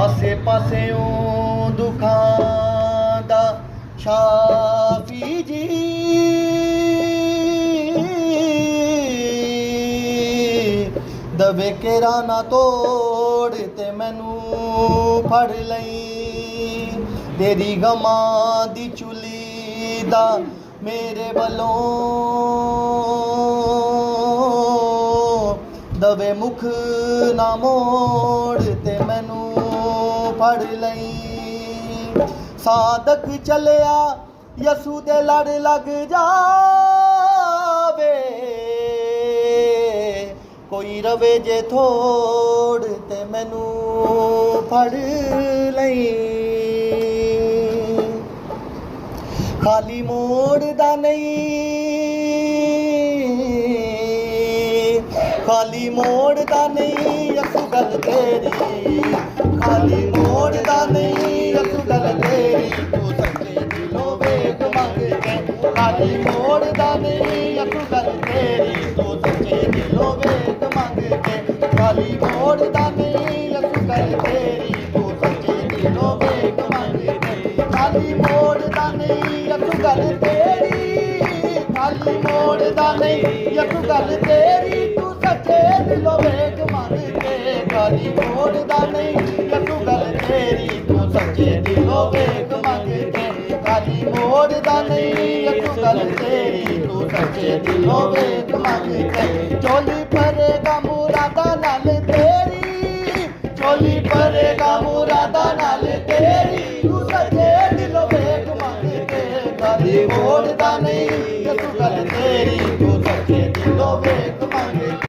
ਆਸੇ ਪਾਸਿਓਂ ਦੁੱਖਾਂ ਦਾ ਸ਼ਾਫੀ ਜੀ ਦਵੇ ਕੇਰਾ ਨਾ ਤੋੜ ਤੇ ਮੈਨੂੰ ਫੜ ਲਈ ਤੇਰੀ ਗਮਾਂ ਦੀ ਚੁਲੀ ਦਾ ਮੇਰੇ ਵੱਲੋਂ ਦਵੇ ਮੁਖ ਨਾ ਮੋੜ ਤੇ ਮੈਨੂੰ ਫੜ ਲਈ ਸਾਦਕ ਚਲਿਆ ਯਸੂ ਦੇ ਲੜ ਲੱਗ ਜਾਵੇ ਕੋਈ ਰਵੇ ਜੇ ਥੋੜ ਤੇ ਮੈਨੂੰ ਫੜ ਲਈ ਖਾਲੀ ਮੋੜਦਾ ਨਹੀਂ ਖਾਲੀ ਮੋੜਦਾ ਨਹੀਂ ਯਸੂ ਗੱਲ ਤੇਰੀ ਖਾਲੀ ਮੋੜਦਾ ਨਹੀਂ ਯਸੂ ਗੱਲ ਤੇਰੀ ਤੂੰ ਸੱਚੇ ਦਿਲੋਂ ਵੇਖ ਮੰਗ ਕੇ ਖਾਲੀ ਮੋੜਦਾ ਨਹੀਂ ਯਸੂ ਗੱਲ ਤੇਰੀ ਤੂੰ ਸੱਚੇ ਦਿਲੋਂ ਵੇਖ ਮੰਗ ਕੇ ਖਾਲੀ ਮੋੜਦਾ ਨਹੀਂ ਯਸੂ ਗੱਲ ਤੇਰੀ ਤੂੰ ਸੱਚੇ ਦਿਲੋਂ ਵੇਖ ਮੰਗ ਕੇ ਖਾਲੀ ਮੋੜਦਾ ਨਹੀਂ ਯਸੂ ਗੱਲ ਤੇਰੀ ਖਾਲੀ ਮੋੜਦਾ ਨਹੀਂ ਯਸੂ ਗੱਲ ਤੇਰੀ ਤੂੰ ਸੱਚੇ ਦਿਲੋਂ ਵੇਖ ਮੰਗ ਕੇ ਖਾਲੀ ਮੋੜਦਾ ਨਹੀਂ ਯਸੂ ਗੱਲ ਤੇਰੀ ਤੂੰ ਸੱਚੇ ਦਿਲੋਂ ਵੇਖ ਮੰਗ ਕੇ ਖਾਲੀ ਮੋੜਦਾ ਨਹੀਂ ਯਸੂ ਗੱਲ ਤੇਰੀ ਤੂੰ ਸੱਚੇ ਦਿਲੋਂ ਵੇਖ ਮੰਗ ਕੇ ਚੋਲੀ